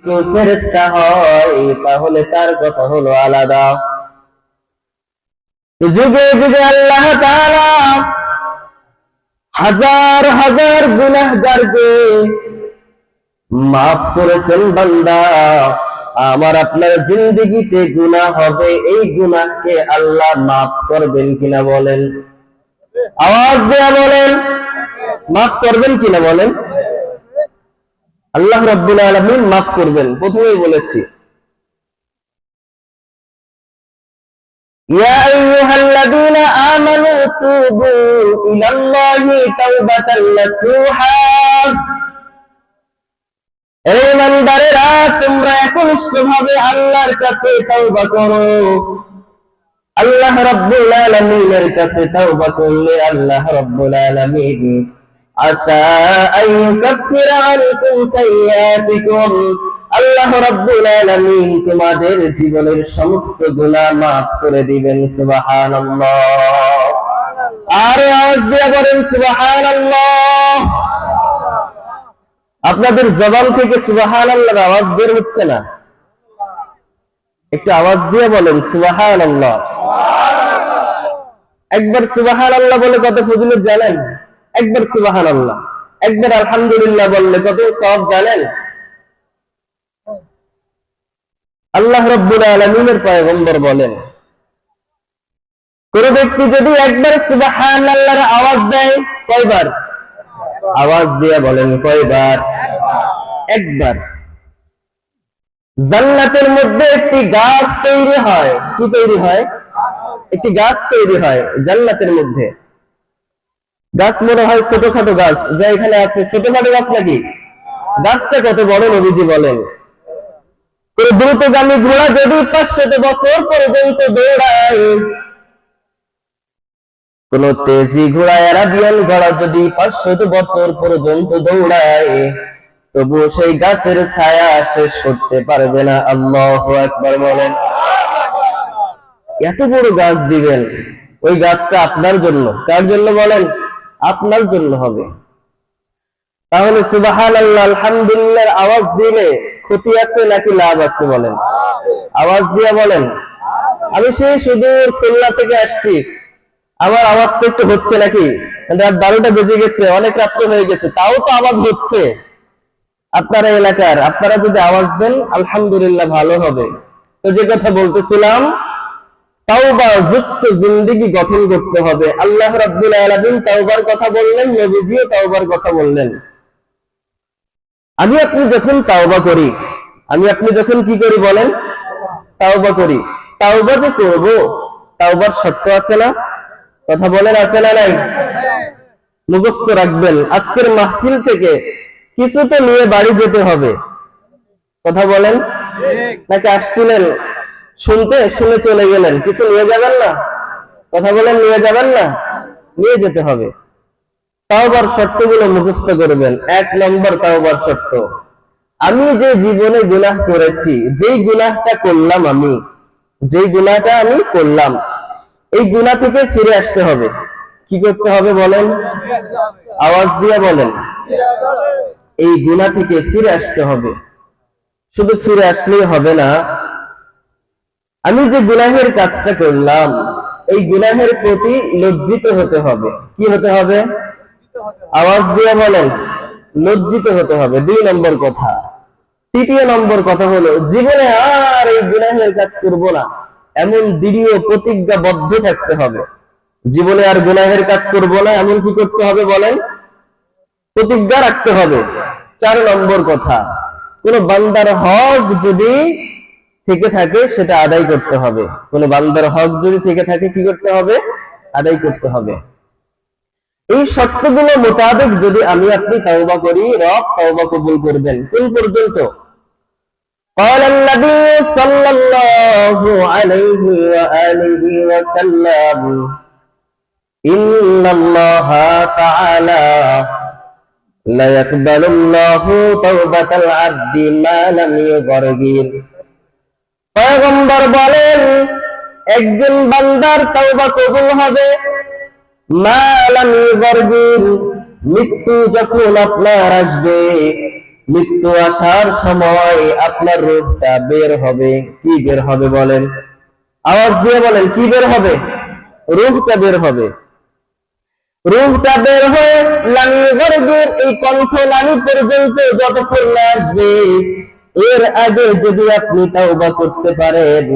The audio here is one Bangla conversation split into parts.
কেউ ফেরেশতা হয় তাহলে তার কথা হলো আলাদা। যুগে যুগে আল্লাহ তাআলা হাজার হাজার গুনাহগারকে মাফ করেছেন। বান্দা আমার আপনার জিন্দেগিতে গুনাহ হবে, এই গুনাহকে আল্লাহ মাফ করবেন কিনা বলেন? আওয়াজ দেয়া বলেন, মাফ করবেন কিনা বলেন? আল্লাহ রাব্বুল আলামিন মাফ করবেন। প্রথমেই বলেছি ইয়া আইয়ুহাল্লাযীনা আমানু তুবু ইলাল্লাহি তাওবাতান নাসুহা। হে ইমানদারেরা, তোমরা একনিষ্ঠভাবে আল্লাহর কাছে তাওবা করো। আল্লাহ রাব্বুল আলামিনের কাছে তাওবা করলে আল্লাহ রাব্বুল আলামিন আসা আইয়ুকাফিরা আনকুম সাইয়্যাতিকুম, আল্লাহ রাব্বুল আলামিন তোমাদের জীবনের সমস্ত গুনাহ মাফ করে দিবেন। সুবহানাল্লাহ। আরে আওয়াজ দিয়ে বলেন সুবহানাল্লাহ। আপনাদের জবান থেকে সুবহানাল্লাহর আওয়াজ বের হচ্ছে না, একটু আওয়াজ দিয়ে বলেন সুবহানাল্লাহ। একবার সুবহানাল্লাহ বলে কত ফজিলত জানেন? একবার সুবহানাল্লাহ, একবার আলহামদুলিল্লাহ বললে কত সওয়াব জানেন? আল্লাহ রাব্বুল আলামিনের পয়গম্বর বলেন, কোন ব্যক্তি যদি একবার সুবহানাল্লাহর আওয়াজ দেয়, কয়বার? আওয়াজ দিয়ে বলেন কয়বার? একবার। জান্নাতের মধ্যে একটি গাছ তৈরি হয়। কি তৈরি হয়? একটি গাছ তৈরি হয় জান্নাতের মধ্যে। গাছ মনে হয় ছোটখাটো গাছ, যা এখানে আছে ছোটখাটো গাছ নাকি? গাছটা কত বড় নবীজি বলেন, কোন দ্রুতগামী ঘোড়া যদি 500 বছর পর্যন্ত দৌড়ায়, কোন তেজি ঘোড়া আরাবিয়ান ঘোড়া যদি 500 বছর পর্যন্ত দৌড়ায়, তবু সেই গাছের ছায়া শেষ করতে পারবে না। আল্লাহু আকবার বলেন। এত বড় গাছ দিবেন, ওই গাছটা আপনার জন্য। কার জন্য বলেন? আপনার জন্য হবে। তাহলে সুবহানাল্লাহ আলহামদুলিল্লাহর আওয়াজ দিলে ক্ষতি আছে নাকি লাভ আছে বলেন? আওয়াজ দিয়ে বলেন। আমি সেই সুদূর খুলনা থেকে আসছি, আমার আওয়াজ তো একটু হচ্ছে নাকি? রাত 12টা বেজে গেছে, অনেক রাত্র হয়ে গেছে, তাও তো আওয়াজ হচ্ছে। আপনারা এলাকার আপনারা যদি আওয়াজ দেন আলহামদুলিল্লাহ ভালো হবে। তো যে কথা বলতেছিলাম, তাওবা যুক্ত জিন্দেগি গঠন করতে হবে। আল্লাহ রাব্বুল আলামিন তাওবার কথা বললেন, নবীজিও তাওবার কথা বললেন। আমি আপনি যখন তাওবা করি, আমি আপনি যখন কি করি বলেন? তাওবা করি। তাওবা যে করব, তাওবার শর্ত আছে না? কথা বলেন, আছে না নাই? মুখস্থ রাখবেন। আজকের মাহফিল থেকে কিছু তো নিয়ে বাড়ি যেতে হবে। কথা বলেন, নাকি আসছিলেন শুনতে, শুনে চলে গেলেন, কিছু নিয়ে যাবেন না? কথা বলেন, নিয়ে যাবেন না? নিয়ে যেতে হবে। তাওবার শর্তগুলো মুখস্থ করবেন। 1 নম্বর তাওবার শর্ত, আমি যে জীবনে গুনাহ করেছি, যেই গুনাহটা করলাম, আমি যেই গুনাহটা আমি করলাম, এই গুনাহ থেকে ফিরে আসতে হবে। কি করতে হবে বলেন? আওয়াজ দিয়ে বলেন। এই গুনাহ থেকে ফিরে আসতে হবে। শুধু ফিরে আসলেই হবে না, আমি যে গুনাহের কাজটা করলাম, এই গুনাহের প্রতি লজ্জিত হতে হবে। কি হতে হবে? আওয়াজ দিয়ে বলেন, লজ্জিত হতে হবে। 2 নম্বর কথা। 3 নম্বর কথা হলো, জীবনে আর এই গুনাহের কাজ করব না, এমন দৃঢ় প্রতিজ্ঞাবদ্ধ থাকতে হবে। জীবনে আর গুনাহের কাজ করব না, এমন কি করতে হবে বলেন? প্রতিজ্ঞা রাখতে হবে। 4 নম্বর কথা, কোন বান্দার হক যদি থেকে থাকে সেটা আদায় করতে হবে। কোন বান্দার হক যদি থেকে থাকে কি করতে হবে? আদায় করতে হবে। এই শর্তগুলো মোতাবেক যদি আমি আপনি তাওবা করি, রব তাওবা কবুল করবেন। কোন পর্যন্ত? قال النبي صلى الله عليه وآله وسلم إن الله تعالى لا يقبل الله توبة العبد ما لم يغرغر। পয়গম্বর বলেন, একজন বান্দার তাওবা কবুল হবে মা লাম ইউগরগির, মৃত্যু যখন আপনার আসবে, মৃত্যু আসার সময় আপনার রূহটা বের হবে। কি বের হবে বলেন? আওয়াজ দিয়ে বলেন, কি বের হবে? রূহটা বের হবে। রূহটা বের হয়ে লানি গর্ভের এই কণ্ঠ লানি পর্যন্ত যতক্ষণ না আসবে, এর আগে যদি আপনি তাওবা করতে পারেন,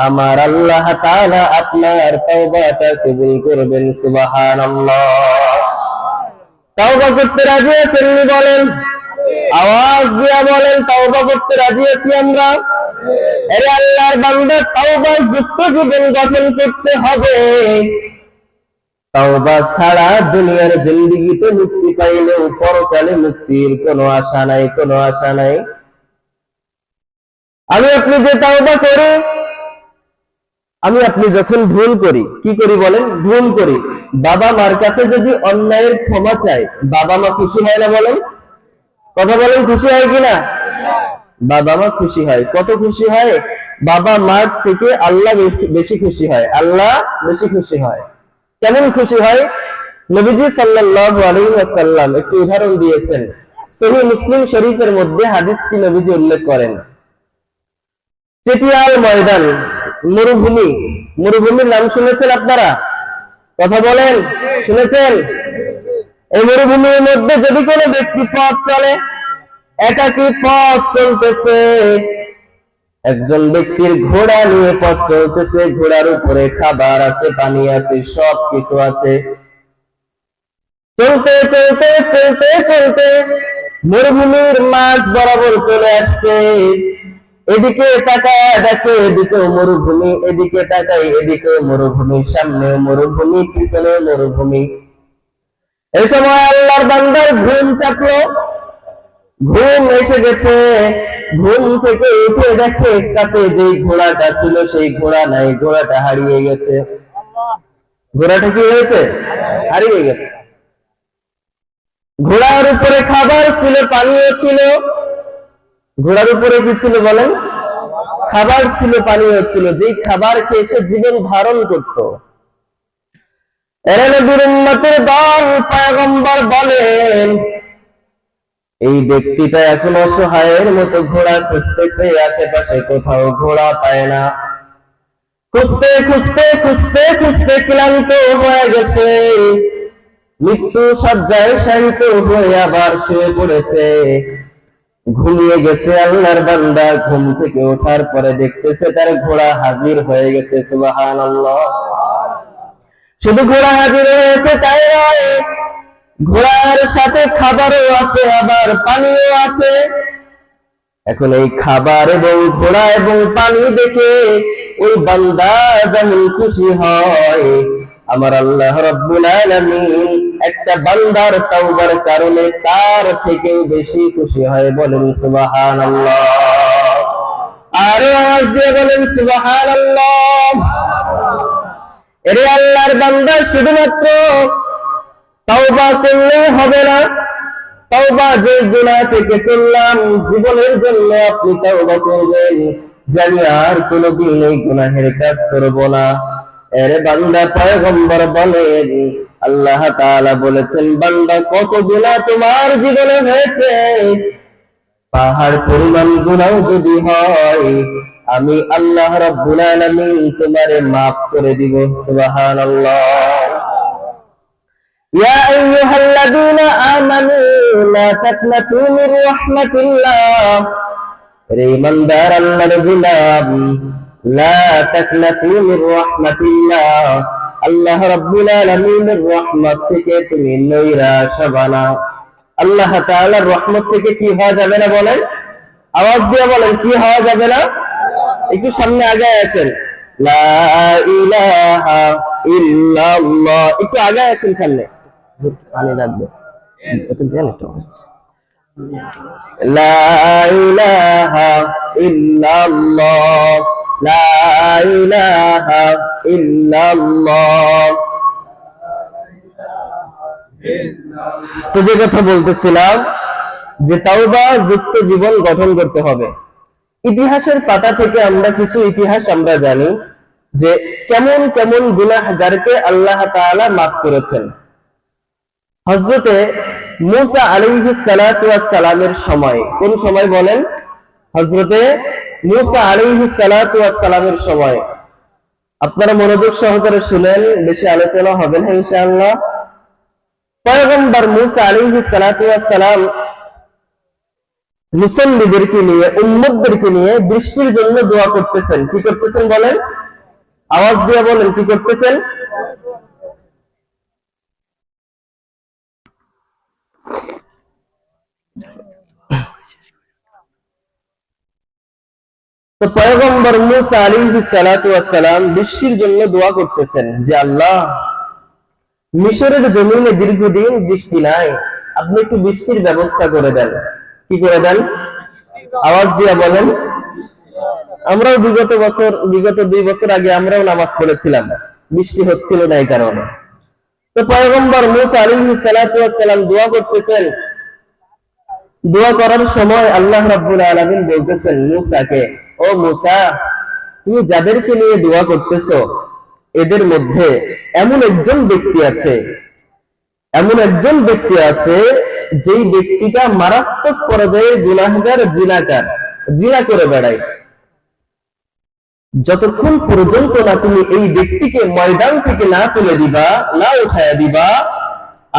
আমার আল্লাহ তাআলা আপনার তাওবাটা কবুল করবেন। সুবহানাল্লাহ। তাওবা করতে রাজি আছেন নি বলেন? আওয়াজ দিয়া বলেন, তাওবা করতে রাজি আছি আমরা? আরে আল্লাহর বান্দা, তাওবা যুক্ত জীবন গঠন করতে হবে। তাওবা ছাড়া দুনিয়ার জিন্দেগিতে মুক্তি পাইলেও পরকালে মুক্তির কোনো আশা নাই, কোনো আশা নাই। আমি আপনি যে তাওবা করি, আমি আপনি যখন ভুল করি, কি করি বলেন? ভুল করি। বাবা মার কাছে যদি অন্যায়ের ক্ষমা চাই, বাবা মা খুশি হয় না বলেন? কথা বলেন, খুশি হয় কিনা? বাবা মা খুশি হয়। কত খুশি হয়? বাবা মার থেকে আল্লাহ বেশি খুশি হয়। আল্লাহ বেশি খুশি হয়। কেমন খুশি হয়? নবীজি সাল্লাল্লাহু আলাইহি ওয়াসাল্লাম একটি উদাহরণ দিয়েছেন। সহিহ মুসলিম শরীফের মধ্যে হাদিসটি নবীজি উল্লেখ করেন। চেটিয়াল ময়দান, মরুভূমি। মরুভূমির নাম শুনেছেন আপনারা? কথা বলেন, শুনেছেন? এই মরুভূমির মধ্যে যদি কোনো ব্যক্তি পথ চলে, একাকী পথ চলতেছে, একজন ব্যক্তির ঘোড়া নিয়ে পথ চলতেছে, ঘোড়ার উপরে খাবার আছে, পানি আছে, সব কিছু আছে। চলতে চলতে চলতে চলতে মরুভূমির মাঝ বরাবর চলে আসছে। এদিকে তাকায় দেখে এদিকেও মরুভূমি, এদিকে তাকায় এদিকেও মরুভূমি, সামনে মরুভূমি, পিছনে মরুভূমি। এই সময় আল্লাহর বান্দার ঘুম চাপলো, ঘুম এসে গেছে। ঘুম থেকে উঠে দেখে কাছে যে ঘোড়াটা ছিল সেই ঘোড়া নাই, ঘোড়াটা হারিয়ে গেছে। ঘোড়াটা কি হয়েছে? হারিয়ে গেছে। ঘোড়ার উপরে খাবার ছিল, পানীয় ছিল। ঘোড়ার উপরে কি ছিল বলেন? খাবার ছিল, পানীয় ছিল। যেই খাবার খেয়ে সে জীবন ধারণ করত। এর নবীর উম্মতের দল পয়গম্বর বলেন, এই ব্যক্তিটা এখন অসহায়ের মতো ঘোড়া খুঁজতেছে, আশেপাশে কোথাও ঘোড়া পায় না। খুঁজতে খুঁজতে খুঁজতে খুঁজতে ক্লান্ত হয়ে গেছে। মৃত্যু শয্যায় শায়িত হয়ে আবার শুয়ে পড়েছে, ঘুমিয়ে গেছে। আল্লাহর বান্দা ঘুম থেকে ওঠার পরে দেখতেছে তার ঘোড়া হাজির হয়ে গেছে। সুবহানাল্লাহ। শুধু ঘোড়া হাজির হয়েছে তাই নয়, ঘোড়ার সাথে খাবারও আছে, আবার পানিও আছে। এখন এই খাবার এবং ঘোড়া এবং পানি দেখে ওই বান্দা যেমন খুশি হয়, আমার আল্লাহ রাব্বুল আলামিন একটা বান্দার তাওবার কারণে তার থেকেও বেশি খুশি হয়। বলেন সুবহানাল্লাহ। আরে আওয়াজ দিয়ে বলেন সুবহানাল্লাহ। এরে আল্লাহর বান্দা, শুধুমাত্র তাওবা করলেই হবে না। তাওবা যে গুনাহ থেকে করলাম, জীবনের জন্য আপনি তাওবা করবেন, জানি আর কোনোদিন এই গুনাহের কাজ করব না। এরে বান্দা, পয়গম্বর বলেন, আল্লাহ তাআলা বলেছেন, বান্দা কত গুনাহ তোমার জীবনে হয়েছে, পাহাড় পরিমাণ গুনাহ যদি হয়, আমি আল্লাহ রাব্বুল আলামিন তোমারে maaf করে দিব। সুবহানাল্লাহ। ইয়া আইয়ুহাল্লাযীনা আমানু লা তাকনাতু মির রাহমাতিল্লাহ। রে ইমানদার আল্লাহর গোলাম, লা তাকনাতু মির রাহমাতিল্লাহ, আল্লাহ রাব্বুল আলামিনের রহমত থেকে তুমি নৈরাশ হবা না। আল্লাহ তাআলার রহমত থেকে কি হওয়া যাবে না বলেন? আওয়াজ দিয়ে বলেন, কি হওয়া যাবে না? একটু সামনে আগে আসেন। লা ইলাহা ইল্লাল্লাহ। একটু আগে আসেন সামনে, পানি লাগবে। লা ইলাহা ইল্লাল্লাহ, লা ইলাহা ইল্লাল্লাহ। তো যে কথা বলতেছিলাম, যে তাওবা যুক্ত জীবন গঠন করতে হবে। ইতিহাসের পাতা থেকে আমরা কিছু ইতিহাস আমরা জানি যে কেমন কেমন গুনাহগারকে আল্লাহ তাআলা মাফ করেছেন। হযরতে মুসা আলাইহিস সালাতু ওয়াস সালামের সময়, কোন সময় বলেন? হযরতে মুসা আলাইহিস সালাতু ওয়াস সালামের সময়। আপনারা মনোযোগ সহকারে শুনেন, বেশি আলোচনা হবে না ইনশাআল্লাহ। পয়গম্বর মুসা আলাইহিস সালাতু ওয়াস সালাম মুসল্লিদেরকে নিয়ে, উম্মতদেরকে নিয়ে বৃষ্টির জন্য দোয়া করতেছেন। কি করতেছেন বলেন? আওয়াজ দিয়ে বলেন, কি করতেছেন? তো পয়গম্বর মুসা আলাইহিস সালাতু ওয়াস সালাম বৃষ্টির জন্য দোয়া করতেছেন যে আল্লাহ, মিশরের জমিনে দীর্ঘদিন বৃষ্টি নাই, আপনি একটু বৃষ্টির ব্যবস্থা করে দেন। কি করে দেন? আওয়াজ দিয়ে বলেন। আমরাও বিগত 2 বছর আগে আমরাও নামাজ পড়েছিলাম, বৃষ্টি হচ্ছিল না এই কারণে। তো পয়গম্বর মুসা আলাইহিস সালাতু ওয়াস সালাম দোয়া করতেছেন। দোয়া করার সময় আল্লাহ রাব্বুল আলামিন বলতেছেন মুসাকে, ও মুসা, তুমি যাদেরকে নিয়ে দোয়া করতেছো এদের মধ্যে এমন একজন ব্যক্তি আছে যেই ব্যক্তিটা মারাত্মক পর্যায়ে গুনাহগার, জিনা করে বেড়ায়। যতক্ষণ পর্যন্ত না তুমি এই ব্যক্তিকে ময়দান থেকে না তুলে দিবা, না উঠায়া দিবা,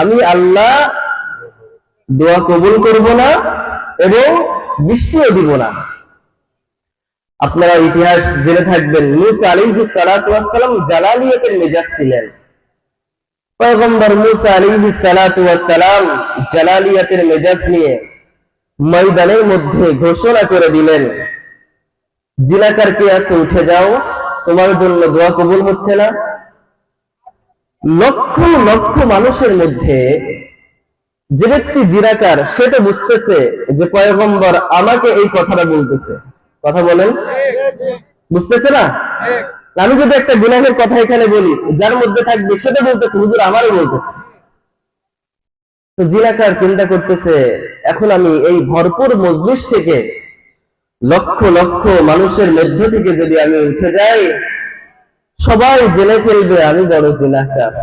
আমি আল্লাহ দোয়া কবুল করব না এবং বৃষ্টিও দিব না। আপনারা ইতিহাস জেনে থাকবেন, মুসা আলাইহিস সালাতু ওয়াস সালাম জালালিয়াতের মেজাজ ছিলেন। পয়গম্বর মুসা আলাইহিস সালাতু ওয়াস সালাম জালালিয়াতের মেজাজ নিয়ে ময়দানের মধ্যে ঘোষণা করে দিলেন, জিনাকার কে আছে, উঠে যাও, তোমার জন্য দোয়া কবুল হচ্ছে না। লক্ষ লক্ষ মানুষের মধ্যে যে ব্যক্তি জিনাকার, সে তো বুঝতেছে যে পয়গম্বর আমাকে এই কথাটা বলতেছে। কথা বলেন, বুঝতেছে না? আমি যদি একটা গুনাহের কথা এখানে বলি, যার মধ্যে থাকবে সেটা বলতেছে হুজুর আমারও বলতেছে। তো জিনাকার চিন্তা করতেছে, এখন আমি এই ভরপুর মজলিস থেকে, লক্ষ লক্ষ মানুষের মধ্য থেকে যদি আমি উঠে যাই, সবাই জেনে ফেলবে আমি বড় জিনাকার।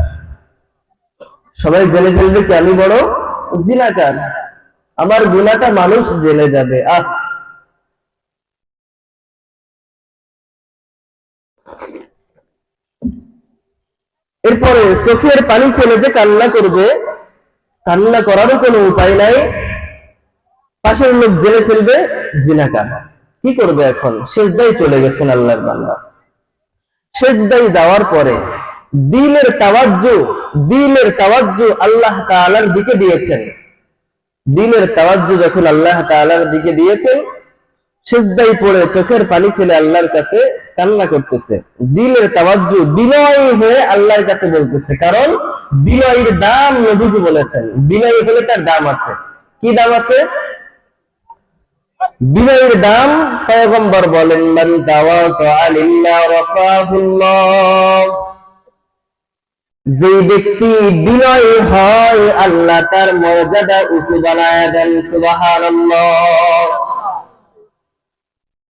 সবাই জেনে ফেলবে কি আমি বড় জিনাকার, আমার গুনাহটা মানুষ জেনে যাবে। এরপরে চোখের পানি ফেলে যে কান্না করবে, কান্না করারও কোনো উপায় নাই, পাশের লোক জেনে ফেলবে জিনাকার। কি করবে এখন? সেজদায় চলে গেছেন আল্লাহর বান্দা। সেজদায় যাওয়ার পরে দিলের তাওয়াজ্জু আল্লাহ তাআলার দিকে দিয়েছেন। দিলের তাওয়াজ্জু যখন আল্লাহ তাআলার দিকে দিয়েছেন, সিজদায় পড়ে চোখের পানি ফেলে আল্লাহর কাছে কান্না করতেছে। দিলের তাওয়াজ্জু, বিনয়ী হয়ে আল্লাহর কাছে বলতেছে। কারণ বিনয়ের দাম নবীজি বলেছেন, বিনয়ী হলে তার দাম আছে। কি দাম আছে? বিনয়ের দাম পয়গম্বর বলেন, মান তাওয়াযা লিল্লাহি রাফাহুল্লাহ, যে ব্যক্তি বিনয়ী হয় আল্লাহ তার মর্যাদা উঁচু বানায় দেন। সুবহানাল্লাহ।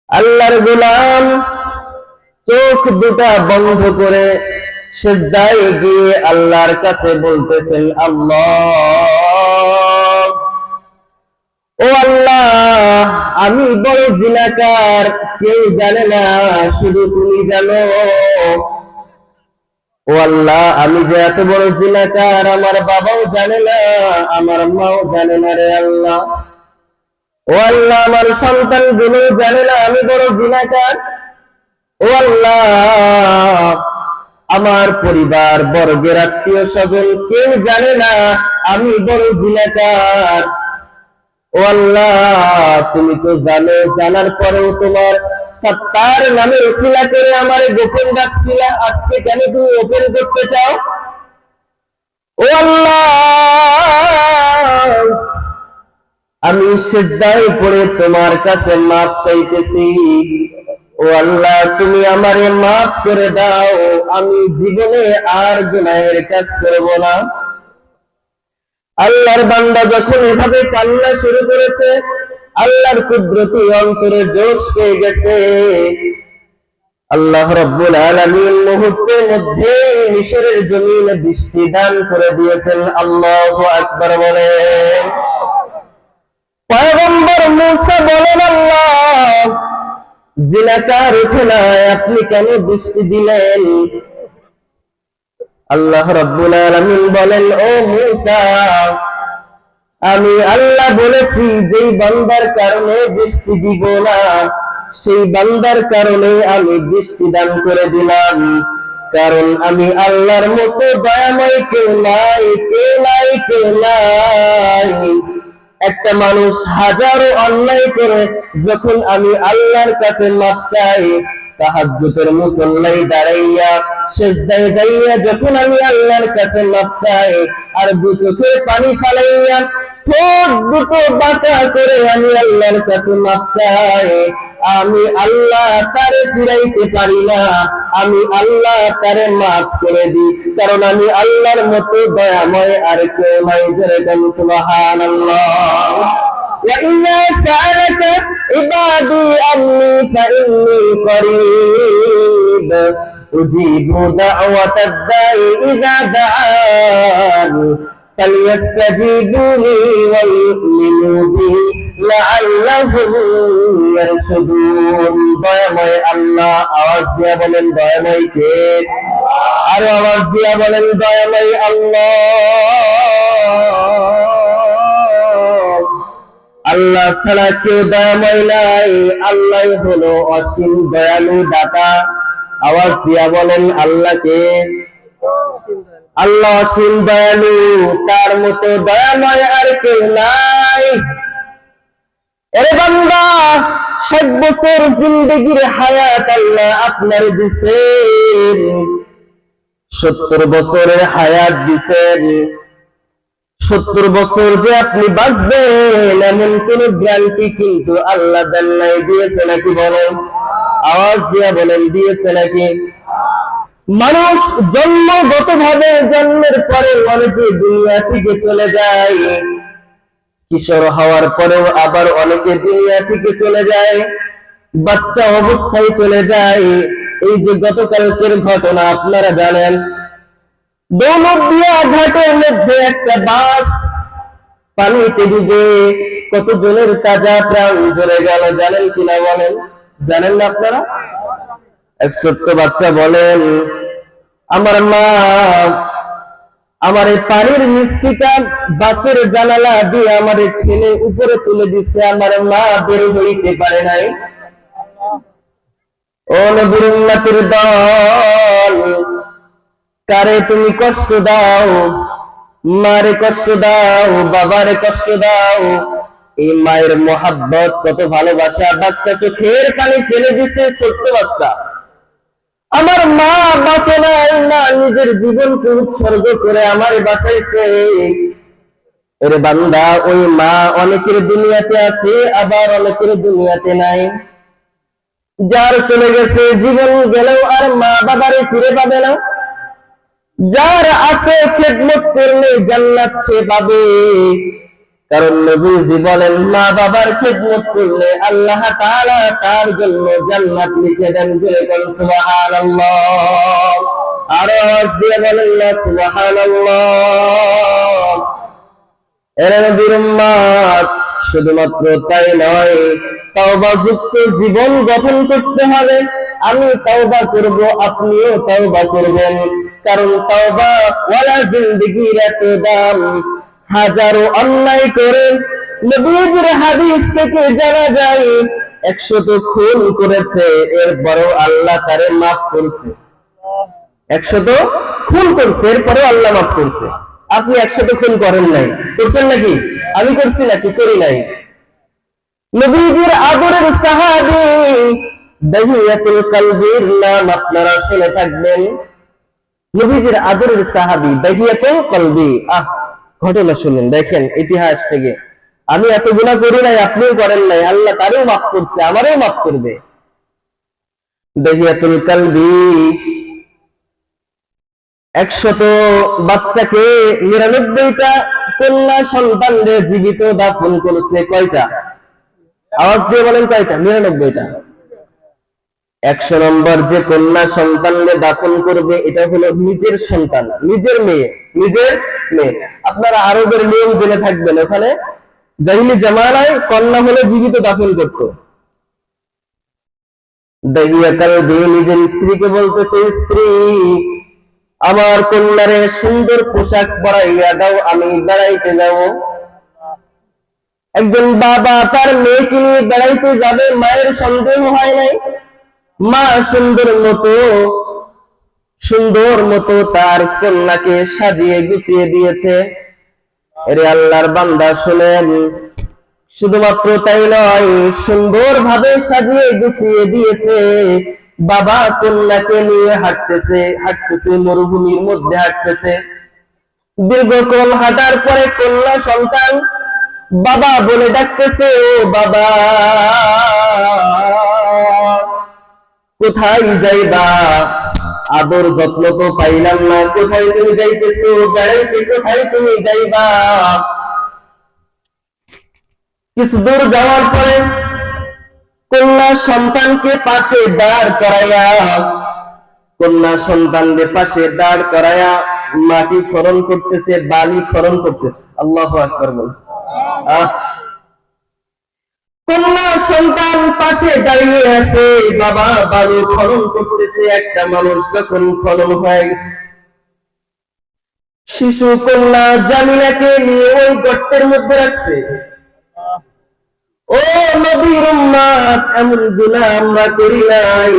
আল্লাহর গোলাম চোখ দুটা বন্ধ করে সিজদায় গিয়ে আল্লাহর কাছে বলতেছেন, আল্লাহ, ও আল্লাহ, আমি বড় জিনাকার, কেউ জানে না, শুধু তুমি জানো। ও আল্লাহ, আমি যে এত বড় জিনাকার, আমার বাবাও জানে না, আমার মাও জানে না রে আল্লাহ। ও আল্লাহ, আমার সন্তান গুলো জানে না আমি বড় জিনাকার। ও আল্লাহ, আমার পরিবার বর্গের আত্মীয় স্বজন কেউ জানে না আমি বড় জিনাকার। ও আল্লাহ, তুমি তো জানো, জানার পরেও তোমার সত্তার নামে উসিলা করে আমার গোপন রাখছিলা, আজকে কেন তুমি ওপেন করতে চাও? ও আল্লাহ, আমি সিজদায় পড়ে তোমার কাছে মাফ চাইতেছি। ও আল্লাহ, তুমি আমারে মাফ করে দাও, আমি জীবনে আর গুনাহের কাজ করব না। আল্লাহর বান্দা যখন এভাবে কান্না শুরু করেছে, আল্লাহর কুদরতি অন্তরে জোশ পেয়ে গেছে। আল্লাহ রাব্বুল আলামিন মুহূর্তের মধ্যে মিশরের জমিনে বৃষ্টি দান করে দিয়েছেন। আল্লাহু আকবার বলেন। পয়গম্বর মূসা বলেন, আল্লাহ জিনাকার উঠে নাই, আপনি কেন বৃষ্টি দিলেন? আল্লাহ রাব্বুল আলামিন বলেন, ও মূসা, আমি আল্লাহ বলেছি যেই বান্দার কারণে বৃষ্টি দিব না, সেই বান্দার কারণে আমি বৃষ্টি দান করে দিলাম। কারণ আমি আল্লাহর মতো দয়াময় কেউ নাই, কেউ নাই, কেউ নাই। একটা মানুষ হাজারো অন্যায় করে যখন আমি আল্লাহর কাছে মাপ চাই, তাহাজ্জুদের মুসল্লায় দাঁড়াইয়া সিজদায় যাইয়া যখন আমি আল্লাহর কাছে মাপ চাই, আর দু চোখের পানি ফালাইয়া ঠোঁট দুটো বাঁকা করে আমি আল্লাহর কাছে মাপ চাই, আমি আল্লাহ তারে ফিরাইতে পারি না, আমি আল্লাহ তারে মাফ করে দিই। কারণ আমি আল্লাহর মতো দয়াময় আর কেউ নাই। যেরকম সুবহানাল্লাহ। وَإِذَا سَأَلَكَ عِبَادِي عَنِّي فَإِنِّي قَرِيبٌ أُجِيبُ دَعْوَةَ الدَّاعِ إِذَا دَعَانِ فَلْيَسْتَجِيبُوا لِي وَلْيُؤْمِنُوا بِي لَعَلَّهُمْ يَرْشُدُونَ। দয়াময় আল্লাহ, আওয়াজ দিয়া বলেন দয়াময় কে? আরো আওয়াজ দিয়া বলেন দয়াময় আল্লাহ। আল্লাহ ছাড়া কেউ দয়াময় নাই, আল্লাহ হলো অসীম দয়ালু দাতা। আওয়াজ দিয়া বলেন আল্লাহকে। আল্লাহ অসীম দয়ালু, তার মতো দয়াময় আর কেউ নাই। এরে বান্দা, 60 বছর জিন্দেগির হায়াত আল্লাহ আপনার দিছেন, 70 বছরের হায়াত দিছেন। 70 বছর যে আপনি বাঁচবেন এমন কোন গ্যারান্টি কিন্তু আল্লাহ দেন নাই। দিয়েছে নাকি বলেন? আওয়াজ দিয়া বলেন দিয়েছে নাকি? মানুষ জন্মগত ভাবে জন্মের পরে অনেকে দুনিয়া থেকে চলে যায়, কিশোর হওয়ার পরেও আবার অনেকে দুনিয়া থেকে চলে যায়, বাচ্চা অবস্থায় চলে যায়। এই যে গতকালকের ঘটনা আপনারা জানেন, দৌলতদিয়া ঘাটের মধ্যে একটা বাস পানিতে ডুবে কতজনের তাজা প্রাণ ঝরে গেল জানেন কিনা বলেন? জানেন না আপনারা? এক ছোট্ট বাচ্চা বলেন, আমার মা আমার এই পানির মিষ্টিটা বাসের জানালা দিয়ে আমার ঠেলে উপরে তুলে দিচ্ছে, আমার মা বের হইতে পারে নাই। ও নবীর উম্মতের দল, কারে তুমি কষ্ট দাও? মারে কষ্ট দাও, বাবারে কষ্ট দাও। এই মায়ের মোহাব্বত, কত ভালোবাসা, বাচ্চা চোখের পানি ফেলে দিছে। ছোট্ট বাচ্চা, আমার মা বাঁচে নাই, না নিজের জীবনকে উৎসর্গ করে আমার বাঁচাইছে। এর বান্দা, ওই মা অনেকের দুনিয়াতে আছে, আবার অনেকের দুনিয়াতে নাই। যার চলে গেছে, জীবন গেলেও আর মা বাবারে ফিরে পাবে না। যার আছে, খেদমত করলে জান্নাত সে পাবে। কারণ নবীজি বলেন, মা বাবার খেদমত করলে আল্লাহ তাআলা তার জন্য জান্নাত লিখে দেন। যেরকম সুবহানাল্লাহ। আর আওয়াজ দিয়ে বলেন না সুবহানাল্লাহ। এর নবীর উম্মত, শুধুমাত্র তাই নয়, তাওবা যুক্ত জীবন গঠন করতে হবে। আমি তাওবা করব, আপনিও তাওবা করবেন। কারণ তাওবা ওয়ালা জিন্দেগির এত দাম। হাজারো অন্যায় করে নবীজির হাদিস থেকে জানা যায় 100 খুন করেছে, এরপরও আল্লাহ তারে মাফ করছে। 100 খুন করছে, এরপরও আল্লাহ মাফ করছে। আপনি 100 খুন করেন নাই, করছেন নাকি? আমি করছি নাকি? করি নাই। নবীজির আদরের সাহাবী দাহিয়াতুল কলবির নাম আপনারা শুনে থাকবেন। নবীজির আদরের সাহাবী দাহিয়াতুল কলবি। ঘটনা শুনেন, দেখেন ইতিহাস থেকে। আমি এত গুনাহ করি নাই, আপনিও করেন নাই, আল্লাহ তারও মাফ করছে, আমারও মাফ করবে। দাহিয়াতুল কলবি 100 বাচ্চাকে 99টা কন্যা সন্তানদের জীবিত দাফন করেছে। কয়টা? আওয়াজ দিয়ে বলেন কয়টা? 99টা। 100 নম্বর যে কন্যা সন্তানকে দাফন করবে এটা হলো নিজের সন্তান, নিজের মেয়ে, নিজের মেয়ে। আপনারা আরবের নিয়ম জেনে থাকবেন, ওখানে জাহিলি জামানায় কন্যা হলে জীবিত দাফন করতো। দাহিয়া কালবি নিজের স্ত্রীকে বলতেছে, স্ত্রী আমার কন্যারে সুন্দর পোশাক পরাইয়া দাও, আমি বেড়াইতে যাব। একজন বাবা তার মেয়েকে নিয়ে বেড়াইতে যাবে, মায়ের সন্দেহ হয় নাই, মা সুন্দর মতো তার কন্যাকে সাজিয়ে গুছিয়ে দিয়েছে। এরে আল্লাহর বান্দা শুনেন, শুধুমাত্র তাই নয়, সুন্দর ভাবে সাজিয়ে গুছিয়ে দিয়েছে। বাবা কন্যাকে নিয়ে হাঁটতেছে মরুভূমির মধ্যে হাঁটতেছে। দীর্ঘক্ষণ হাঁটার পরে কন্যা সন্তান বাবা বলে ডাকতেছে, ও বাবা কোথায় যাইবা? আদর যত্ন তো পাইলাম না, কোথায় তুমি যাইতেছো? বেড়াইতে কোথায় তুমি যাইবা? কিছু দূর যাওয়ার পরে কন্যা সন্তানকে পাশে দাঁড় করায়া মাটি খনন করতেছে, বালি খনন করতেছে। আল্লাহু আকবার বল। কন্যা সন্তান পাশে দাঁড়িয়ে আছে, বাবা বালু খনন করতেছে। একটা মানুষ যখন খনন হয়ে গেছে, শিশু কন্যা জামিলাকে নিয়ে ওই গর্তের মধ্যে রাখছে। ও নবীর উম্মত, এমন গুনাহ আমরা করি নাই।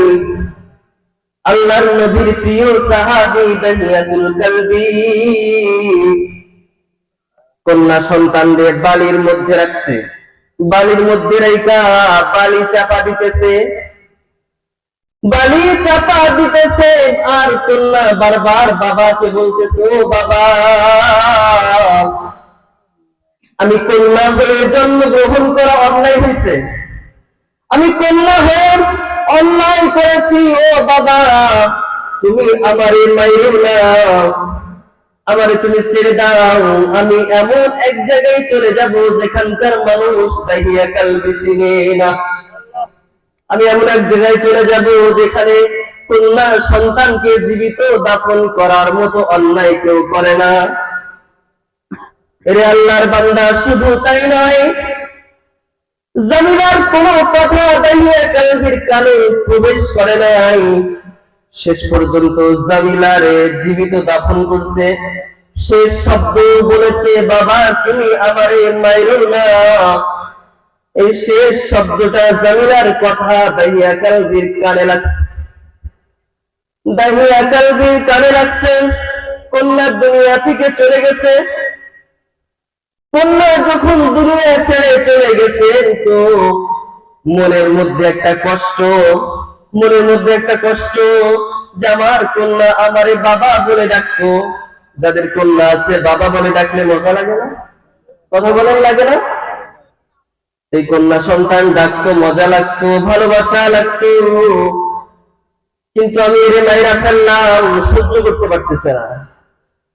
আল্লাহর নবীর প্রিয় সাহাবী দাহিয়াতুল কালবি কন্যা সন্তানদের বালির মধ্যে রাখছে, বালির মধ্যে রাইখা বালি চাপা দিতেছে। আর কন্যা বারবার বাবাকে বলতেছে, ও বাবা আমি কন্যা হয়ে জন্মগ্রহণ করা অন্যায় হয়েছে, আমি কন্যা হয়ে অন্যায় করেছি। ও বাবা তুমি আমারে মাইরো না, আমারে তুমি ছেড়ে দাও। আমি এমন এক জায়গায় চলে যাব যেখানকার মানুষ দাহিয়া কালবি চিনে না। আমি এমন এক জায়গায় চলে যাব যেখানে কন্যা সন্তানকে জীবিত দাফন করার মতো অন্যায় কেউ করে না। এরে আল্লাহর বান্দা, শুধু তাই নয়, জামিলার কোন কথা দাহিয়া কালবির কানে প্রবেশ করে নাই। শেষ পর্যন্ত জামিলারে জীবিত দাফন করছে। শেষ শব্দ বলেছে, বাবা তুমি আমারে মাইরো না। এই শেষ শব্দটা জামিলার কথা দাহিয়া কালবির কানে লাগছে। কন্যা দুনিয়া থেকে চলে গেছে। কন্যা যখন দুনিয়া ছেড়ে চলে গেছেন, তো মনের মধ্যে একটা কষ্ট যে আমার কন্যা আমারে বাবা বলে ডাকতো। যাদের কন্যা আছে বাবা বলে ডাকলে মজা লাগে না? কথা বলেন, লাগে না? এই কন্যা সন্তান ডাকতো, মজা লাগতো, ভালোবাসা লাগতো। কিন্তু আমি এর মাইরা ফেললাম, সহ্য করতে পারতেছে না।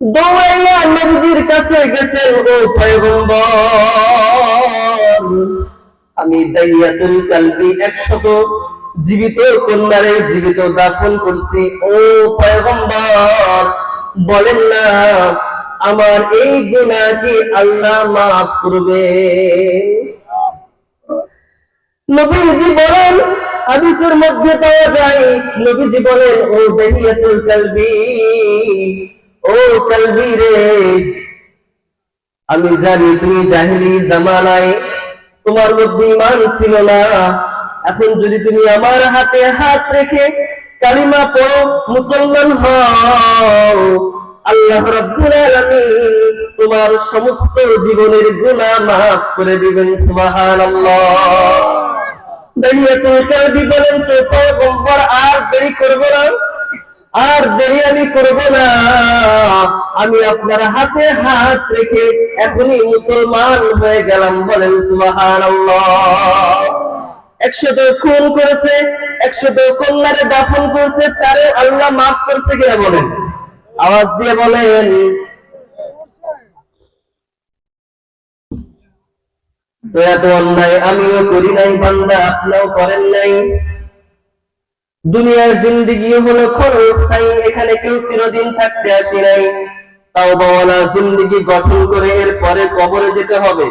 দৌড়াইয়া নবীজির কাছে গেছেন, ও পয়গম্বর আমি দাহিয়াতুল কালবি 100 জীবিত কন্যারে জীবিত দাফন করছি। ও পয়গম্বর বলেন না আমার এই গুনাহ কি আল্লাহ মাফ করবে? নবীজি বলেন, হাদিসের মধ্যে পাওয়া যায়, নবীজি বলেন, ও দাহিয়াতুল কালবি, ও কালবি রে, আমি জানি তুমি জাহিলি জামানায় তোমার মধ্যে ঈমান ছিল না। এখন যদি তুমি আমার হাতে হাত রেখে কালিমা পড়ো, মুসলমান হও, আল্লাহ রাব্বুল আলামিন তোমার সমস্ত জীবনের গুনাহ মাফ করে দিবেন। সুবহানাল্লাহ। দাহিয়াতুল কালবি বলেন, তো পয়গম্বর আর দেরি করব না, আর দেরি আমি করব না, আমি আপনার হাতে হাত রেখে এখনই মুসলমান হয়ে গেলাম। বলেন সুবহানাল্লাহ। 100 খুন করেছে, 100 কন্যারে দাফন করেছে, তারে আল্লাহ মাফ করছে কিনা বলেন? আওয়াজ দিয়ে বলেন। তো এত অন্যায় আমিও করি নাই বান্দা, আপনিও করেন নাই। দুনিয়ার জিন্দেগি হলো ক্ষণস্থায়ী, এখানে কেউ চিরদিন থাকতে আসে নাই। তাওবাওয়ালা জিন্দেগি গঠন করে এরপরে কবরে যেতে হবে।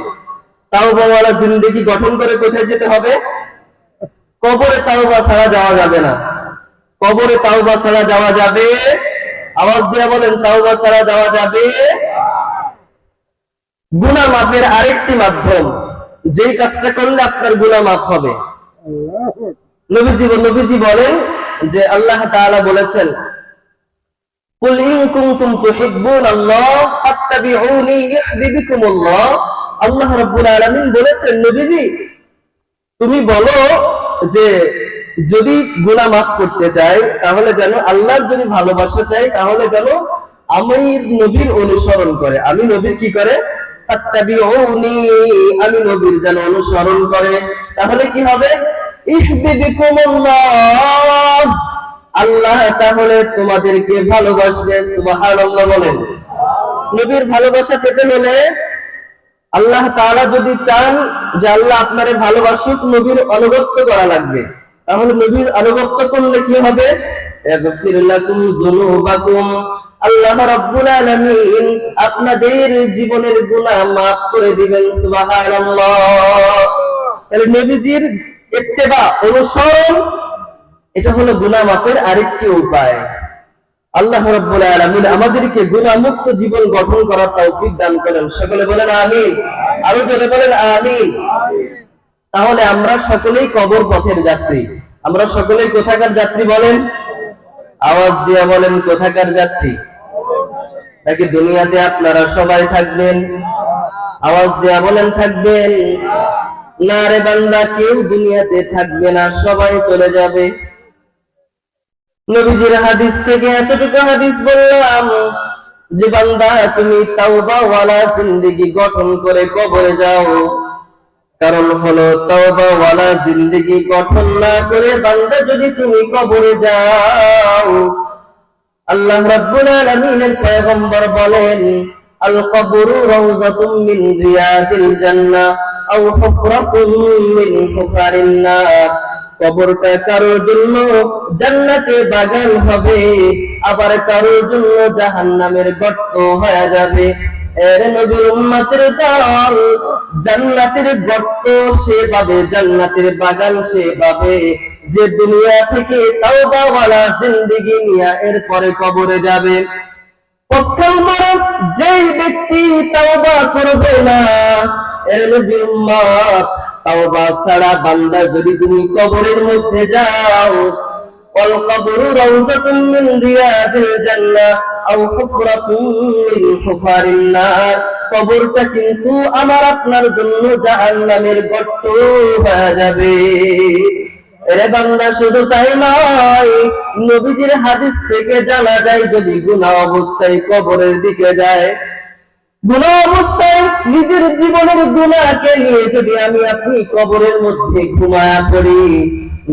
তাওবাওয়ালা জিন্দেগি গঠন করে কোথায় যেতে হবে? কবরে তাওবা ছাড়া যাওয়া যাবে না। কবরে তাওবা ছাড়া যাওয়া যাবে? আওয়াজ দিয়ে বলেন, তাওবা ছাড়া যাওয়া যাবে? গুনাহ মাফের আরেকটি মাধ্যম, যেই কাজটা করলে আপনার গুনাহ মাফ হবে। নবীজি বলেন যে আল্লাহ তাআলা বলেছেন, কুল ইন কুনতুম তুহিব্বুনাল্লাহ ফাত্তাবিউনি ইউহিব্বুকুমুল্লাহ। আল্লাহ রাব্বুল আলামিন বলেছেন, নবীজি তুমি বলো যে যদি গুনাহ মাফ করতে চাই, তাহলে যেন আল্লাহর যদি ভালোবাসা চাই, তাহলে যেন আমি নবীর অনুসরণ করে। আমি নবীর কি করে? ফাত্তাবিউনি, আমি নবীর যেন অনুসরণ করে। তাহলে কি হবে? ইউহিব্বুকুমুল্লাহ, আল্লাহ তাহলে তোমাদেরকে ভালোবাসবে। সুবহানাল্লাহ বলেন। নবীর ভালোবাসা পেতে হলে আল্লাহ তাআলা যদি চান যে আল্লাহ আপনারে ভালোবাসুক, নবীর আনুগত্য করা লাগবে। তাহলে নবীর আনুগত্য করলে কি হবে? ইয়াগফির লাকুম যুনুবাকুম, আল্লাহ রাব্বুল আলামিন আপনাদের জীবনের গুনাহ মাফ করে দিবেন। সুবহানাল্লাহ। তাহলে নবীজির ইত্তেবা, অনুসরণ, এটা হলো গুনাহ মাফের আরেকটি উপায়। আল্লাহ রাব্বুল আলামিন আমাদেরকে গুনাহ মুক্ত জীবন গঠন করার তৌফিক দান করেন। সকলে বলেন আমিন। আরো জোরে বলেন আমিন। তাহলে আমরা সকলেই কবর পথের যাত্রী। আমরা সকলেই কোথাকার যাত্রী বলেন? আওয়াজ দিয়ে বলেন, কোথাকার যাত্রী? নাকি দুনিয়াতে আপনারা সবাই থাকবেন? আওয়াজ দিয়ে বলেন, থাকবেন। না রে বান্দা, কেউ দুনিয়াতে থাকবে না, সবাই চলে যাবে। নবীজির হাদিস থেকে এতটুকু হাদিস বললাম যে বান্দা তুমি তাওবা ওয়ালা জিন্দেগি গঠন করে কবরে যাও। কারণ হলো তাওবা ওয়ালা জিন্দেগি গঠন না করে বান্দা যদি তুমি কবরে যাও, আল্লাহ রাব্বুল আলামিনের পয়গম্বর বলেন, আল কবরু রাউযাতুম মিন রিয়াজিল জান্নাহ আও হুফরাতুম মিন হুফারিন নার। কবরটা কারোর জন্য জান্নাতে বাগান হবে, আবার কারোর জন্য জাহান্নামের গর্ত হয়ে যাবে। এর নবীর উম্মতের দল জান্নাতের গর্ত সে পাবে, জান্নাতের বাগান সে পাবে যে দুনিয়া থেকে তাওবা ওয়ালা জিন্দেগি নিয়ে এরপরে কবরে যাবে। পক্ষান্তরে যেই ব্যক্তি তাওবা করবে না, এর নবীর উম্মত তাওবা ছাড়া বান্দা যদি তুমি কবরের মধ্যে যাও, ওয়াল কবরু রাউযাতুম মিন রিয়াজিল জান্নাহ আও হুফরাতুম মিন হুফারিন নার। কবরটা কিন্তু আমার আপনার জন্য জাহান্নামের গর্ত হয়ে যাবে। এরে বান্দা, শুধু তাই নয়, নবীজির হাদিস থেকে জানা যায় যদি গুনাহ অবস্থায় কবরের দিকে যায়, গুনাহ অবস্থায় নিজের জীবনের গুনাহকে নিয়ে যদি আমি আপনি কবরের মধ্যে ঘুমায়া পড়ি,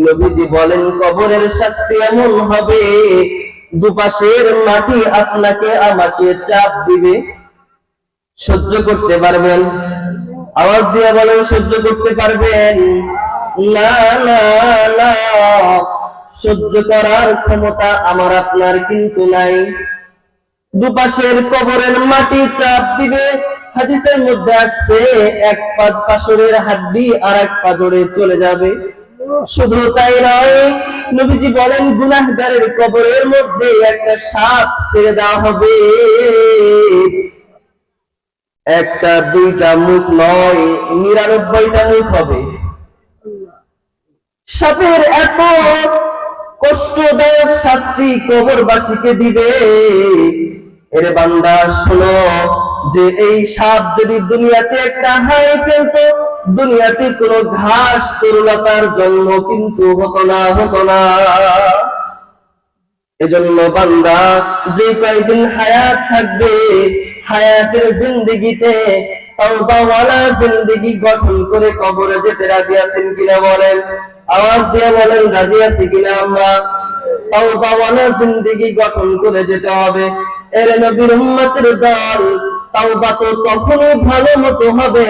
নবীজি বলেন কবরের শাস্তি এমন হবে দুপাশের মাটি আপনাকে আমাকে চাপ দিবে। সহ্য করতে পারবেন? আওয়াজ দিয়ে বলেন, সহ্য করতে পারবেন? না না না, সহ্য করার ক্ষমতা আমার আপনার কিন্তু নাই। দুপাশের কবরের মাটি চাপ দিবে। হাদিসের মধ্যে আসছে এক পাঁজরের হাড্ডি আর এক পাঁজরে চলে যাবে। শুধু তাই নয়, নবীজি বলেন গুনাহগারের কবরের মধ্যে একটা সাপ ছেড়ে দেওয়া হবে। একটা দুইটা মুখ নয়, 99টা মুখ হবে। সাপের এত কষ্টদায়ক শাস্তি কবরবাসীকে দিবে। এর বান্দা শোনো, যে এই সাপ যদি দুনিয়াতে একটা হাই ফেলতো, দুনিয়াতে কোনো ঘাস তরুলতার জন্ম কিন্তু হতো না। এজন্য বান্দা যে কয়েকদিন হায়াত থাকবে, হায়াতের জিন্দেগিতে তাওবা ওয়ালা জিন্দেগি গঠন করে কবরে যেতে রাজি আছেন কিনা বলেন? আওয়াজ দিয়ে বলেন, রাজি আছি কিনা আমরা? তাওবা ওয়ালা জিন্দেগি গঠন করে যেতে হবে। এর নবীর উম্মতের দল, তাওবা তো তখনই ভালো মতো হবে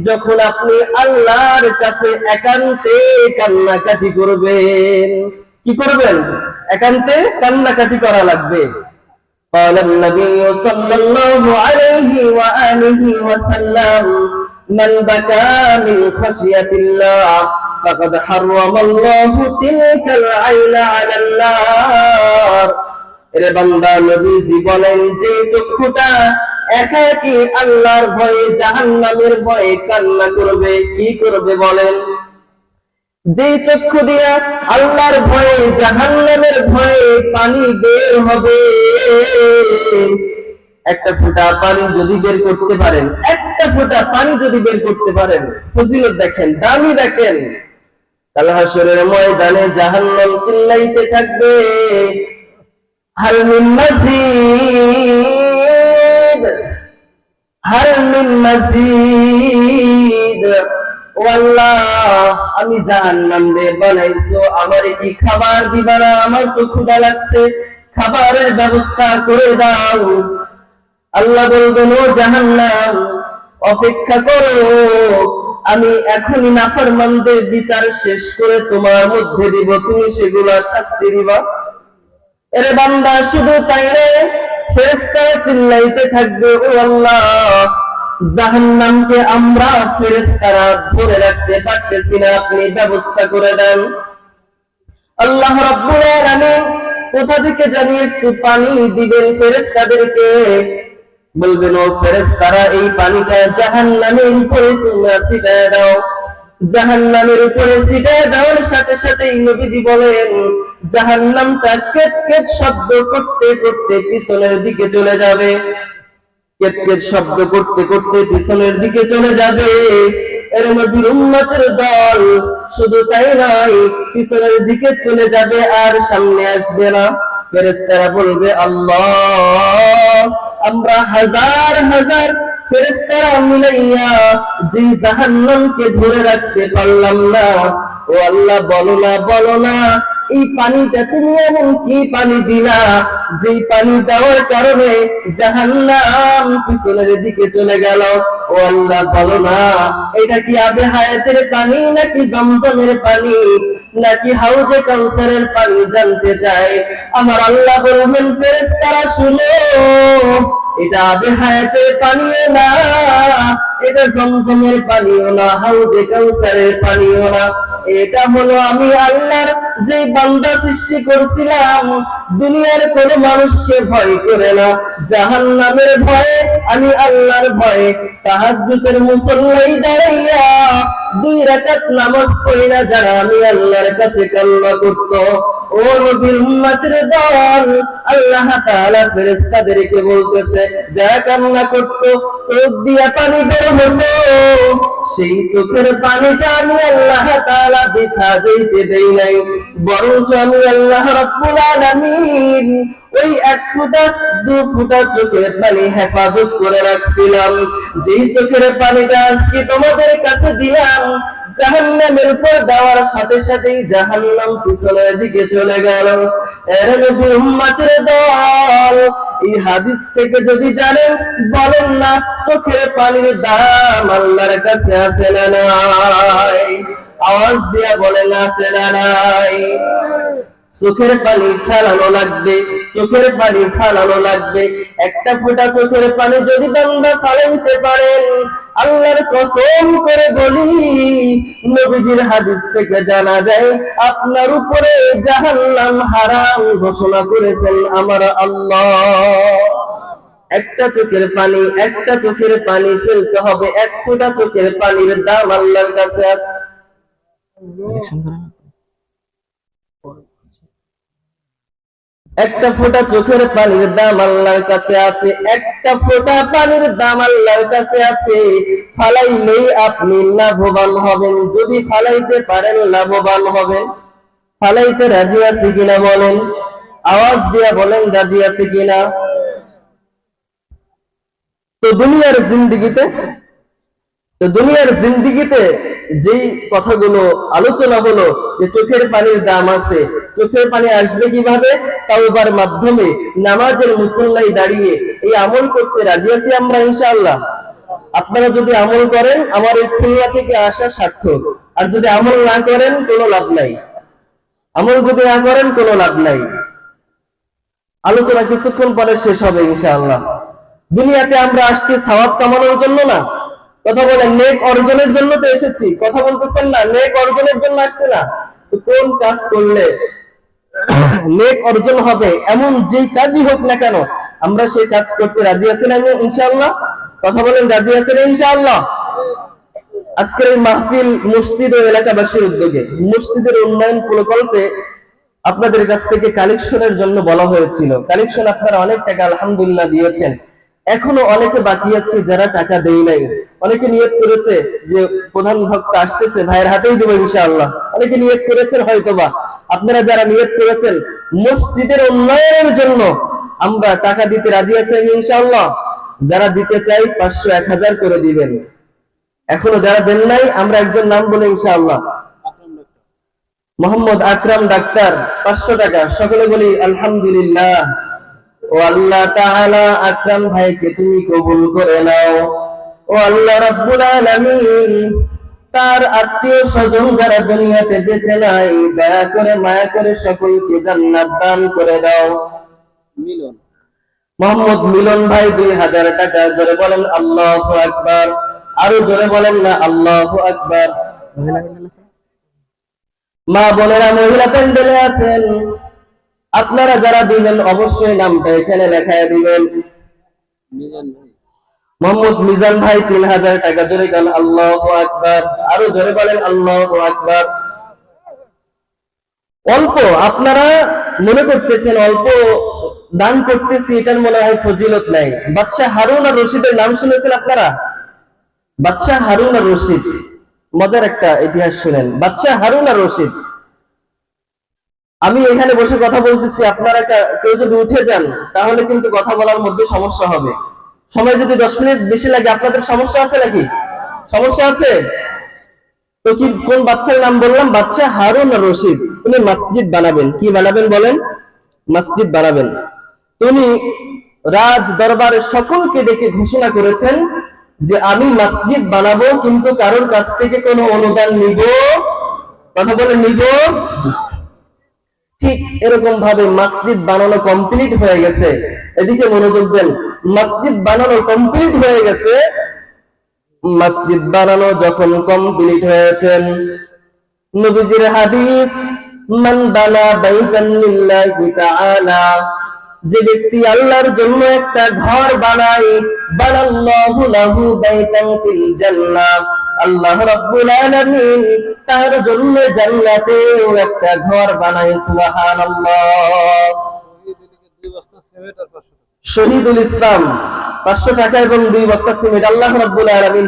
যখন আপনি আল্লাহর কাছে একান্তে কান্নাকাটি করবেন। কি করবেন? একান্তে কান্নাকাটি করা লাগবে। قال النبي صلى الله عليه وآله وسلم من بكى من خشية الله فقد حرم الله تلك العين على النار। এরে বান্দা, নবীজি বলেন যে চক্ষুটা একাকী আল্লাহর ভয়ে জাহান্নামের ভয়ে কান্না করবে, কি করবে বলেন? যে চক্ষু দিয়া আল্লাহর ভয়ে জাহান্নামের ভয়ে পানি বের হবে, একটা ফোঁটা পানি যদি বের করতে পারেন, একটা ফোঁটা পানি যদি বের করতে পারেন, ফজিলত দেখেন, দামি দেখেন, কাল হাশরের ময়দানে জাহান্নাম চিল্লাইতে থাকবে, হাল মিন মাজিদ, হাল মিন মাজিদ। ও আল্লাহ, আমি জাহান্নাম রে বানাইছো, আমারে কি খাবার দিবা না? আমার তো ক্ষুধা লাগছে, খাবারের ব্যবস্থা করে দাও। আল্লাহ বলবেন, ও জাহান্নাম, অপেক্ষা করো, আমি এখনই নাফরমানদের বিচার শেষ করে তোমার মধ্যে দিব, তুমি সেগুলা শাস্তি দিবা। এরে বান্দা, শুধু তাই নয়, ফেরেশতারা চিল্লাইতে থাকবে, ও আল্লাহ, জাহান্নামকে আমরা ফেরেশতারা ধরে রাখতে পারতেছি না, আপনি ব্যবস্থা করে দেন। আল্লাহ রাব্বুল আলামিন কোথা থেকে জানি একটু পানি দিবেন ফেরেশতাদেরকে, বলবেন, ও ফেরেশতারা, এই পানিটা জাহান্নামের উপরে তোমরা ছিটায় দাও। জাহান্নামের উপরে ছিটায় দেওয়ার সাথে সাথেই নবীজি বলেন, জাহান্নামটা কেট কেট শব্দ করতে করতে পিছনের দিকে চলে যাবে, কেট কেট শব্দ করতে করতে পিছনের দিকে চলে যাবে। এর নবীর উম্মতের দল শুধু তাই নয়, পিছনের দিকে চলে যাবে আর সামনে আসবে না। ফেরেশতারা বলবে, আল্লাহ, আমরা হাজার হাজার ফেরেশতারা মিলাইয়া যে জাহান্নামকে ধরে রাখতে পারলাম না, ও আল্লাহ, বলো না, বলো না, এই পানিটা তুমি এমন কি পানি দিলা, যেই পানি দেওয়ার কারণে জাহান্নাম পিছনের দিকে চলে গেল। ও আল্লাহ, বলো না, এটা কি আবে হায়াতের পানি, নাকি জমজমের পানি, নাকি হাউজে কাউসারের পানি জানতে চাই। আমার আল্লাহ বলবেন, ফেরেশতারা শুনো, এটা আবে হায়াতের পানিও না, এটা জমজমের পানিও না, হাউজে কাউসারের পানিও না, এটা হলো আমি আল্লাহর যে বান্দা সৃষ্টি করেছিলাম, দুনিয়ার কোন মানুষকে ভয় করে না, জাহান্নামের ভয়ে, আমি আল্লাহর ভয়ে তাহাজ্জুদের মুসল্লাই দাঁড়াইয়া 2 রাকাত নামাজ পড়ি না, যারা আমি আল্লাহর কাছে কান্না করত। ও নবীর উম্মতের দল, আল্লাহ তাআলা ফেরেশতাদেরকে বলতেছে, যারা কান্না করত, চোখ দিয়া পানি বের হতো, সেই চোখের পানিটা আমি আল্লাহ তাআলা বৃথা যাইতে দেই নাই, বরঞ্চ আমি আল্লাহ রাব্বুল আলামিন ওই 1 ফোঁটা 2 ফোঁটা চোখের পানি হেফাজত করে রাখছিলাম। যেই চোখের পানিটা আজকে তোমাদের কাছে দিলাম, জাহান্নামের উপর দেওয়ার সাথে সাথেই জাহান্নাম পিছনের দিকে চলে গেল। এর নবীর উম্মতের দল, এই হাদিস থেকে যদি জানেন, বলেন না, চোখের পানির দাম আল্লাহর কাছে আছে না নাই? আওয়াজ দিয়া বলেন, আছে না নাই? চোখের পানি ফেলানো লাগবে, চোখের পানি ফেলানো লাগবে। একটা ফোঁটা চোখের পানি যদি বান্দা ফেলাইতে পারেন, আল্লাহর কসম করে বলি, নবীজির হাদিস থেকে জানা যায়, আপনার উপরে জাহান্নাম হারাম ঘোষণা করেছেন আমার আল্লাহ। একটা চোখের পানি, একটা চোখের পানি ফেলতে হবে, 1 ফোঁটা চোখের পানির দাম আল্লাহর কাছে আছে। একটা ফোঁটা চোখের পানির দাম আল্লাহর কাছে আছে, একটা ফোঁটা পানির দাম আল্লাহর কাছে আছে। ফালাইলেই আপনি লাভবান হবেন, যদি ফালাইতে পারেন লাভবান হবেন। ফালাইতে রাজি আছে কিনা বলেন? আওয়াজ দিয়া বলেন, রাজি আছে কিনা? তো দুনিয়ার জিন্দেগিতে যেই কথাগুলো আলোচনা হলো, যে চোখের পানির দাম আছে, চোখের পানি আসবে কিভাবে? তাওবার মাধ্যমে, নামাজের মুসল্লায় দাঁড়িয়ে এই আমল করতে রাজি আছি আমরা ইনশাআল্লাহ। আপনারা যদি আমল করেন, আমার এই খুলনা থেকে আসা সার্থক, আর যদি আমল না করেন, কোনো লাভ নাই। আমল যদি না করেন কোনো লাভ নাই। আলোচনা কিছুক্ষণ পরে শেষ হবে ইনশাআল্লাহ। দুনিয়াতে আমরা আসছি সওয়াব কামানোর জন্য না, কথা বলেন, নেক অর্জনের জন্য তো এসেছি, কথা বলতেছেন না, নেক অর্জনের জন্য আসছে না। তো কোন কাজ করলে নেক অর্জন হবে এমন যেই কাজই হোক না কেন আমরা সেই কাজ করতে রাজি আছি না ইনশাআল্লাহ? কথা বলেন, রাজি আছেন ইনশাআল্লাহ? আজকের এই মাহফিল মসজিদ ও এলাকাবাসীর উদ্যোগে মসজিদের উন্নয়ন প্রকল্পে আপনাদের কাছ থেকে কালেকশনের জন্য বলা হয়েছিল। কালেকশন আপনারা অনেক টাকা আলহামদুলিল্লাহ দিয়েছেন। এখনো অনেকে বাকি আছে যারা টাকা দেই নাই। অনেকে নিয়ত করেছে যে প্রধান ভক্ত আসতেছে, ভাইয়ের হাতেই দেবো ইনশাআল্লাহ। অনেকে নিয়ত করেছেন হয়তোবা। আপনারা যারা নিয়ত করেছেন মসজিদের উন্নয়নের জন্য আমরা টাকা দিতে রাজি আছি ইনশাআল্লাহ। যারা দিতে চাই 500, 1000 করে দিবেন। এখনো যারা দেন নাই আমরা একজন নাম বলে ইনশাআল্লাহ। মোহাম্মদ আকরাম ডাক্তার 500 টাকা। সকলে বলি আলহামদুলিল্লাহ। ও আল্লাহ তাআলা আকরাম ভাইকে তুমি কবুল করে নাও। ও আল্লাহ রাব্বুল আলামিন, তার আত্মীয় স্বজন যারা দুনিয়াতে বেঁচে নাই দয়া করে মায়া করে সকলকে জান্নাত দান করে দাও। মিলন, মোহাম্মদ মিলন ভাই 2000 টাকা। জোরে বলেন আল্লাহু আকবার। আরো জোরে বলেন না আল্লাহু আকবার। মা বোনেরা মহিলা প্যান্ডেলে আছেন, আপনারা যারা দিবেন অবশ্যই নামটা এখানে লেখায় দিবেন। মোহাম্মদ মিজান ভাই 3000 টাকা। জোরে বলেন আল্লাহু আকবার। আরো জোরে বলেন আল্লাহু আকবার। অল্প আপনারা মনে করতেছেন অল্প দান করতেছি, এটার মনে হয় ফজিলত নাই। বাদশাহ হারুন আর রশিদের নাম শুনেছেন আপনারা? বাদশাহ হারুন আর রশিদ, মজার একটা ইতিহাস শুনেন। বাদশাহ হারুন আর রশিদ, আমি এখানে বসে কথা বলতেছি, আপনারা কেউ যদি উঠে যান তাহলে কিন্তু কথা বলার মধ্যে সমস্যা হবে। সময় যদি 10 মিনিট বেশি লাগে আপনাদের সমস্যা আছে নাকি? সমস্যা আছে? তো কি কোন বাদশার নাম বললাম? বাদশাহ হারুন আর রশিদ। উনি মসজিদ বানাবেন। কি বানাবেন বলেন? মসজিদ বানাবেন। উনি রাজ দরবারে সকলকে ডেকে ঘোষণা করেছেন যে আমি মসজিদ বানাবো, কিন্তু কারোর কাছ থেকে কোনো অনুদান নিব, কথা বলে নিব। ঠিক এরকম ভাবে মসজিদ বানানো কমপ্লিট হয়ে গেছে। এদিকে মনোযোগ দেন। মসজিদ বানানো কমপ্লিট হয়ে গেছে। মসজিদ বানানো যখন কমপ্লিট হয়েছেন, নবীজির হাদিস, মান বানা বাইতান লিল্লাহি তাআলা, যে ব্যক্তি আল্লাহর জন্য একটা ঘর বানায়, বানাল্লাহু লাহু বাইতান ফিল জান্নাহ, আল্লাহ রাব্বুল আলামিন তার জন্য জান্নাতেও একটা ঘর বানায়। সুবহানাল্লাহ। শহীদুল ইসলাম 500 টাকা এবং 2 বস্তা সিমেন্ট আল্লাহ রাব্বুল আলামিন